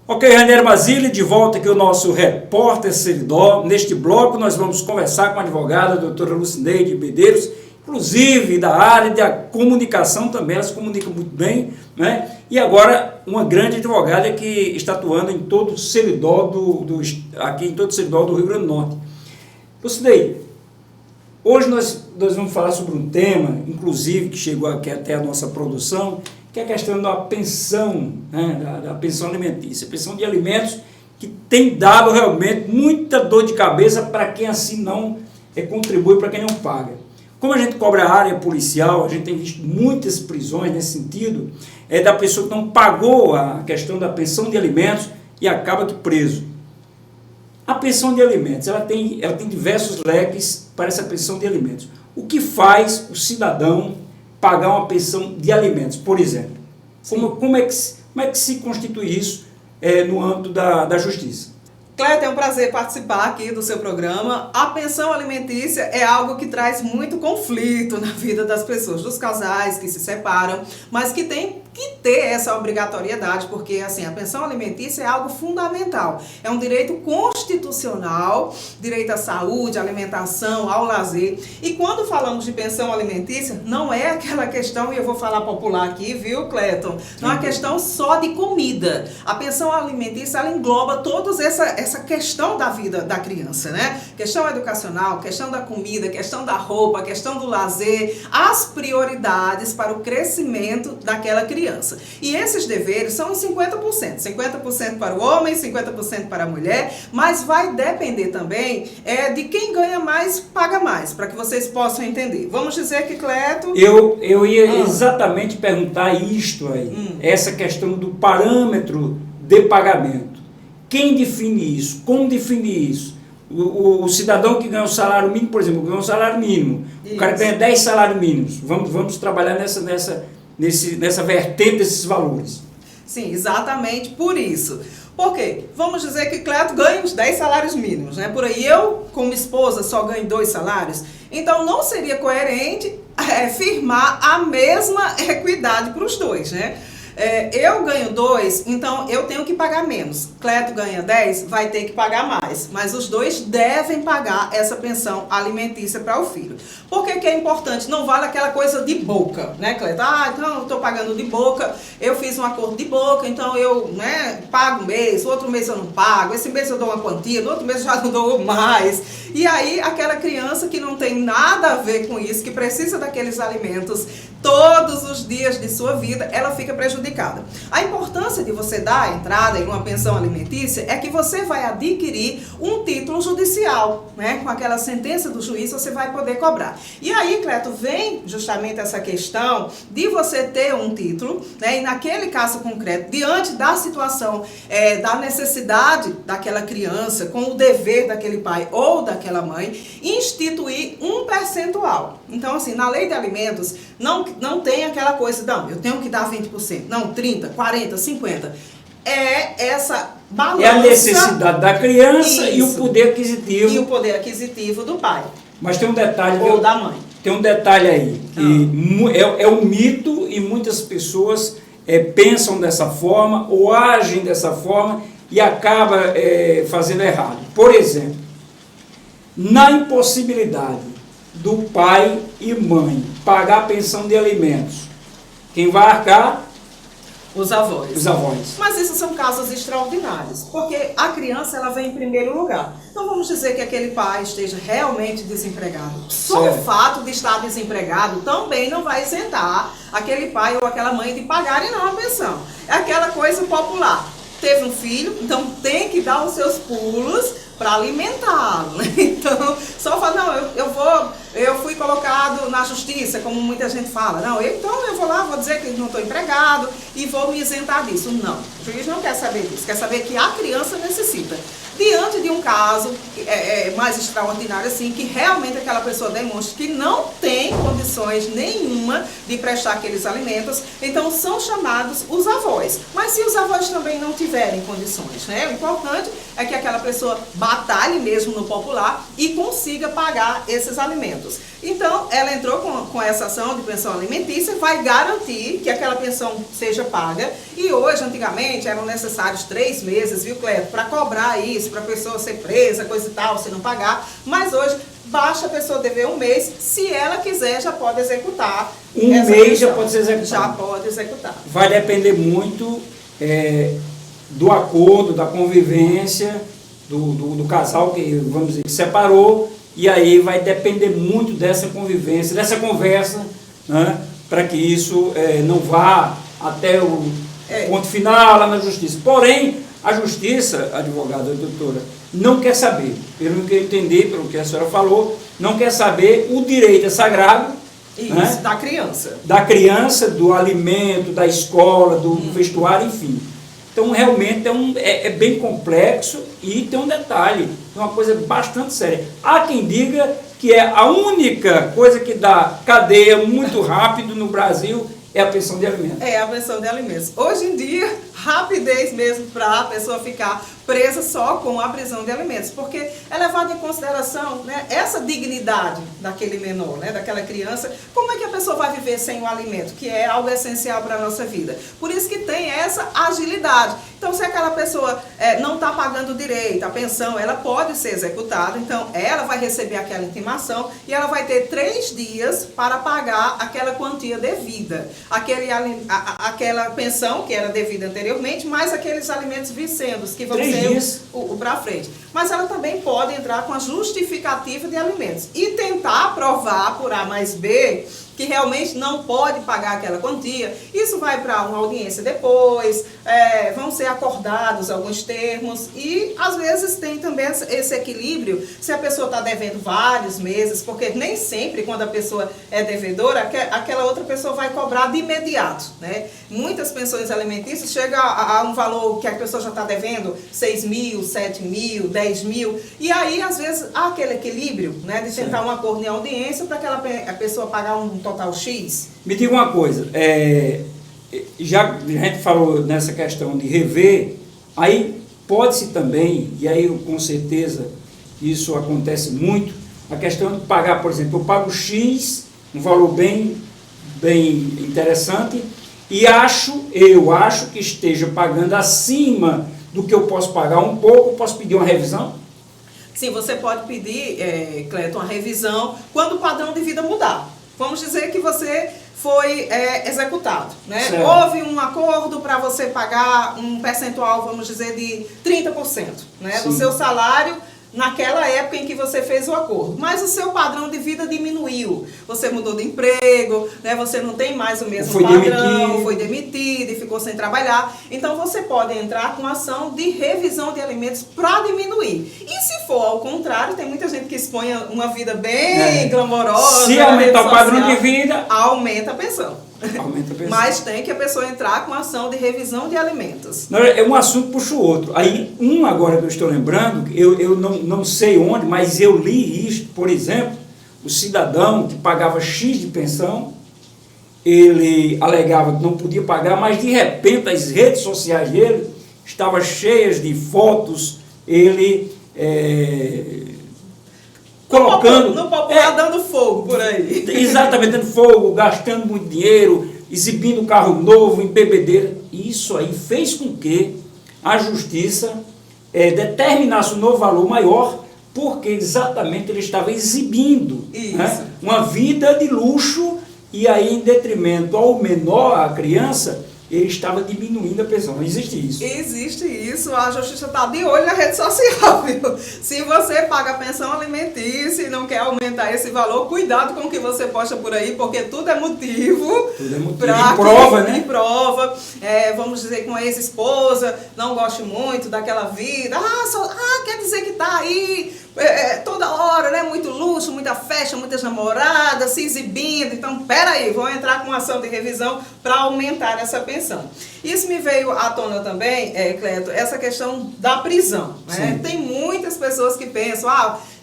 Ok, Ranieri Basile, de volta aqui o nosso repórter Seridó. Neste bloco nós vamos conversar com a advogada, a doutora Lucineide Medeiros, inclusive da área da comunicação também, ela se comunica muito bem, né? E agora uma grande advogada que está atuando em todo o Seridó aqui em todo o Seridó do Rio Grande do Norte. Lucineide, hoje nós vamos falar sobre um tema, inclusive, que chegou aqui até a nossa produção, que é a questão da pensão, né, da pensão alimentícia, pensão de alimentos, que tem dado realmente muita dor de cabeça para quem assim não contribui, para quem não paga. Como a gente cobra a área policial, a gente tem visto muitas prisões nesse sentido, da pessoa que não pagou a questão da pensão de alimentos e acaba preso. A pensão de alimentos, ela tem diversos leques para essa pensão de alimentos. O que faz o cidadão pagar uma pensão de alimentos, por exemplo? Como é que se constitui isso no âmbito da justiça? Cléto, é um prazer participar aqui do seu programa. A pensão alimentícia é algo que traz muito conflito na vida das pessoas, dos casais que se separam, mas que tem que ter essa obrigatoriedade, porque assim, a pensão alimentícia é algo fundamental. É um direito constitucional, direito à saúde, à alimentação, ao lazer. E quando falamos de pensão alimentícia, não é aquela questão, e eu vou falar popular aqui, viu, Cléton? Não é uma questão só de comida. A pensão alimentícia, ela engloba toda essa questão da vida da criança, né? Questão educacional, questão da comida, questão da roupa, questão do lazer, as prioridades para o crescimento daquela criança. E esses deveres são em 50%. 50% para o homem, 50% para a mulher, mas vai depender também de quem ganha mais, paga mais, para que vocês possam entender. Vamos dizer que, Cleto... Eu ia exatamente perguntar isto aí, essa questão do parâmetro de pagamento. Quem define isso? Como define isso? O cidadão que ganha um salário mínimo, por exemplo, ganha um salário mínimo, isso. O cara ganha 10 salários mínimos. Vamos trabalhar nessa vertente desses valores. Sim, exatamente por isso. Por quê? Vamos dizer que Cleto ganha uns 10 salários mínimos, né? Por aí eu, como esposa, só ganho 2 salários. Então não seria coerente firmar a mesma equidade para os dois, né? Eu ganho 2, então eu tenho que pagar menos. Cleto ganha 10, vai ter que pagar mais. Mas os dois devem pagar essa pensão alimentícia para o filho. Por que é importante? Não vale aquela coisa de boca, né, Cleto? Então eu estou pagando de boca, eu fiz um acordo de boca, então eu pago um mês, outro mês eu não pago, esse mês eu dou uma quantia, no outro mês eu já não dou mais. E aí aquela criança que não tem nada a ver com isso, que precisa daqueles alimentos todos os dias de sua vida, ela fica prejudicada. A importância de você dar a entrada em uma pensão alimentícia é que você vai adquirir um título judicial, né? Com aquela sentença do juiz você vai poder cobrar. E aí, Cleto, vem justamente essa questão de você ter um título, né? E naquele caso concreto, diante da situação, da necessidade daquela criança, com o dever daquele pai ou daquela mãe, instituir um percentual. Então, assim, na lei de alimentos, não tem aquela coisa, não, eu tenho que dar 20%, não, 30%, 40%, 50%. É essa balança. É a necessidade da criança. Isso. E o poder aquisitivo. E o poder aquisitivo do pai. Mas tem um detalhe. Ou da mãe. Tem um detalhe aí, que é um mito e muitas pessoas pensam dessa forma ou agem dessa forma e acaba fazendo errado. Por exemplo, na impossibilidade do pai e mãe pagar a pensão de alimentos, quem vai arcar? Os avós. Os avós. Mas esses são casos extraordinários, porque a criança ela vem em primeiro lugar. Então vamos dizer que aquele pai esteja realmente desempregado. Só o fato de estar desempregado também não vai isentar aquele pai ou aquela mãe de pagarem não a pensão. É aquela coisa popular. Teve um filho, então tem que dar os seus pulos para alimentá-lo. Então, só fala, não, eu fui colocado na justiça, como muita gente fala. Não, então eu vou lá, vou dizer que não estou empregado e vou me isentar disso. Não, o juiz não quer saber disso, quer saber que a criança necessita. Diante de um caso mais extraordinário, assim, que realmente aquela pessoa demonstra que não tem condições nenhuma de prestar aqueles alimentos, então são chamados os avós. Mas se os avós também não tiverem condições, né? O importante é que aquela pessoa batalhe mesmo no popular e consiga pagar esses alimentos. alimentos. Então, ela entrou com essa ação de pensão alimentícia, vai garantir que aquela pensão seja paga. E hoje, antigamente, eram necessários 3 meses, viu, Cleto, para cobrar isso, para a pessoa ser presa, coisa e tal, se não pagar. Mas hoje, basta a pessoa dever 1 mês, se ela quiser, já pode executar. Um mês já pode ser executado. Já pode executar. Vai depender muito do acordo, da convivência, do casal que, vamos dizer, que separou, e aí vai depender muito dessa convivência, dessa conversa, né, para que isso não vá até o ponto final lá na justiça. Porém, a justiça, advogada, doutora, não quer saber, pelo que eu entendi, pelo que a senhora falou, não quer saber, o direito é sagrado. Isso, né? da criança. Da criança, do alimento, da escola, do vestuário, enfim. Então, realmente, é bem complexo e tem um detalhe, é uma coisa bastante séria. Há quem diga que é a única coisa que dá cadeia muito rápido no Brasil é a pensão de alimentos. É a pensão de alimentos. Hoje em dia, rapidez mesmo para a pessoa ficar presa só com a prisão de alimentos, porque é levado em consideração, né, essa dignidade daquele menor, né, daquela criança. Como é que a pessoa vai viver sem o alimento, que é algo essencial para a nossa vida? Por isso que tem essa agilidade. Então, se aquela pessoa não está pagando direito, a pensão, ela pode ser executada, então ela vai receber aquela intimação e ela vai ter 3 dias para pagar aquela quantia devida, aquela pensão que era devida anteriormente, mais aqueles alimentos vicendos que vão ser o para frente. Mas ela também pode entrar com a justificativa de alimentos e tentar provar por A mais B que realmente não pode pagar aquela quantia. Isso vai para uma audiência depois, vão ser acordados alguns termos e às vezes tem também esse equilíbrio se a pessoa está devendo vários meses, porque nem sempre quando a pessoa é devedora, aquela outra pessoa vai cobrar de imediato, né? Muitas pensões alimentícias chegam a um valor que a pessoa já está devendo 6 mil, 7 mil, 10 mil, e aí às vezes há aquele equilíbrio, né, de tentar um acordo em audiência para a pessoa pagar um total X. Me diga uma coisa, já a gente falou nessa questão de rever, aí pode-se também, e aí com certeza isso acontece muito, a questão de pagar, por exemplo, eu pago X, um valor bem interessante, e eu acho que esteja pagando acima do que eu posso pagar um pouco, posso pedir uma revisão? Sim, você pode pedir, Cleto, uma revisão quando o padrão de vida mudar. Vamos dizer que você foi executado, né? Certo. Houve um acordo para você pagar um percentual, vamos dizer, de 30%, né, do seu salário naquela época em que você fez o acordo. Mas o seu padrão de vida diminuiu. Você mudou de emprego, né? Você não tem mais o mesmo padrão, foi demitido e ficou sem trabalhar. Então você pode entrar com ação de revisão de alimentos para diminuir. E se for ao contrário, tem muita gente que expõe uma vida bem glamourosa. Se aumentar o padrão de vida, aumenta a pensão. Aumenta a pensão. Mas tem que a pessoa entrar com ação de revisão de alimentos. É um assunto puxa o outro. Aí, agora que eu estou lembrando, eu não sei onde, mas eu li isto, por exemplo, o cidadão que pagava X de pensão, ele alegava que não podia pagar, mas de repente as redes sociais dele estavam cheias de fotos, ele colocando... No popular dando fogo por aí. Exatamente, dando fogo, gastando muito dinheiro, exibindo carro novo, em bebedeira. Isso aí fez com que a justiça determinasse um novo valor maior, porque exatamente ele estava exibindo, né, uma vida de luxo, e aí em detrimento ao menor, à criança, ele estava diminuindo a pensão. Existe isso? Existe isso. A justiça está de olho na rede social, viu? Se você paga a pensão alimentícia e não quer aumentar esse valor, cuidado com o que você posta por aí, porque tudo é motivo. Tudo é motivo. E prova, né? E prova. Vamos dizer que uma ex-esposa não goste muito daquela vida. Quer dizer que está aí toda hora, né? Muito luxo, muita festa, muitas namoradas, se exibindo. Então, peraí, vou entrar com uma ação de revisão para aumentar essa pensão. Isso me veio à tona também, Cleto, essa questão da prisão, né? Tem muitas pessoas que pensam,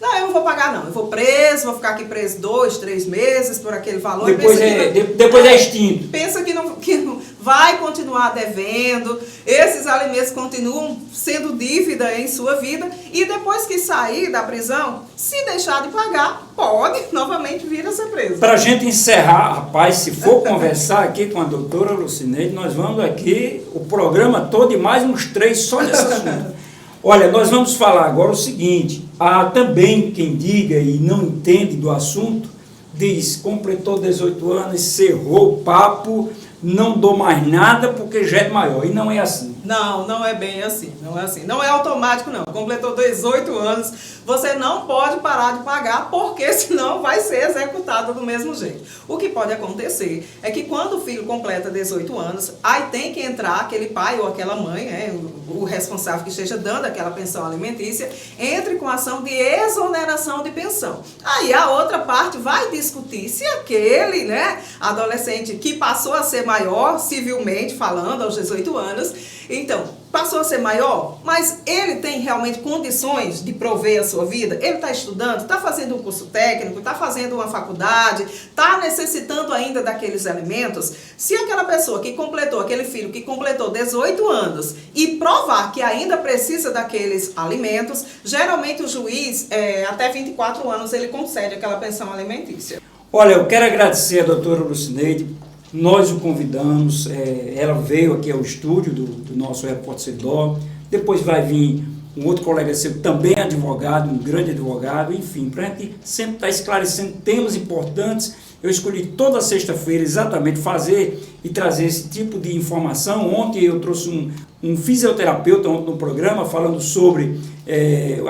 não, eu não vou pagar não, eu vou preso, vou ficar aqui preso 2, 3 meses por aquele valor. Depois é extinto. Pensa que não vai continuar devendo, esses alimentos continuam sendo dívida em sua vida e depois que sair da prisão, se deixar de pagar, pode novamente vir a ser preso. Para a gente encerrar, rapaz, se for conversar aqui com a doutora Lucineide, nós vamos aqui o programa todo e mais uns 3 só nesse assunto. Olha, nós vamos falar agora o seguinte, há também quem diga e não entende do assunto, diz, completou 18 anos, cerrou o papo, não dou mais nada porque já é maior, e não é assim. Não, não é bem assim, não é assim. Não é automático, não. Completou 18 anos, você não pode parar de pagar, porque senão vai ser executado do mesmo jeito. O que pode acontecer é que quando o filho completa 18 anos, aí tem que entrar aquele pai ou aquela mãe, né, o responsável que esteja dando aquela pensão alimentícia, entre com ação de exoneração de pensão. Aí a outra parte vai discutir se aquele, né, adolescente que passou a ser maior, civilmente falando, aos 18 anos, então, passou a ser maior, mas ele tem realmente condições de prover a sua vida? Ele está estudando, está fazendo um curso técnico, está fazendo uma faculdade, está necessitando ainda daqueles alimentos? Se aquela pessoa que completou, aquele filho que completou 18 anos e provar que ainda precisa daqueles alimentos, geralmente o juiz, até 24 anos, ele concede aquela pensão alimentícia. Olha, eu quero agradecer a doutora Lucineide. Nós o convidamos, ela veio aqui ao estúdio do nosso Repórter Servidor, depois vai vir um outro colega seu, também advogado, um grande advogado, enfim, para a gente sempre estar esclarecendo temas importantes. Eu escolhi toda sexta-feira exatamente fazer e trazer esse tipo de informação. Ontem eu trouxe um fisioterapeuta no programa falando sobre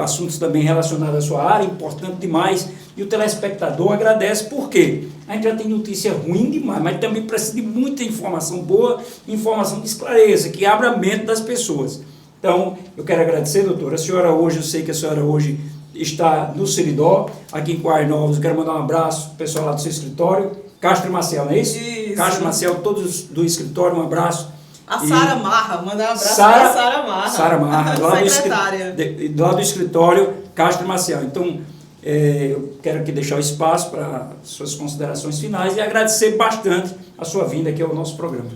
assuntos também relacionados à sua área, importante demais, e o telespectador agradece, porque a gente já tem notícia ruim demais, mas também precisa de muita informação boa, informação que esclareça, que abra a mente das pessoas. Então, eu quero agradecer, doutora. A senhora hoje, eu sei que a senhora hoje está no Seridó, aqui em Coarne Novos. Eu quero mandar um abraço para o pessoal lá do seu escritório, Castro e Marcel, não é isso? Isso. Castro e Marcel, todos do escritório, um abraço. A Sara Marra, mandar um abraço para a Sara Marra. Sara Marra, secretária. Lá do escritório, Castro e Marcel. Então, eu quero aqui deixar o espaço para suas considerações finais e agradecer bastante a sua vinda aqui ao nosso programa.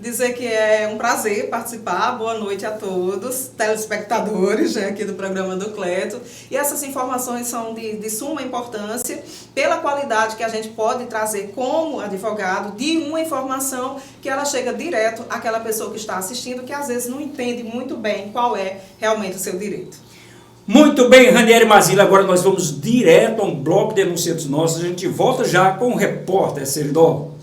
Dizer que é um prazer participar, boa noite a todos, telespectadores, né, aqui do programa do Cleto. E essas informações são de suma importância, pela qualidade que a gente pode trazer como advogado, de uma informação que ela chega direto àquela pessoa que está assistindo, que às vezes não entende muito bem qual é realmente o seu direito. Muito bem, Ranieri Mazila, agora nós vamos direto a um bloco de enunciados nossos. A gente volta já com o Repórter Servidor.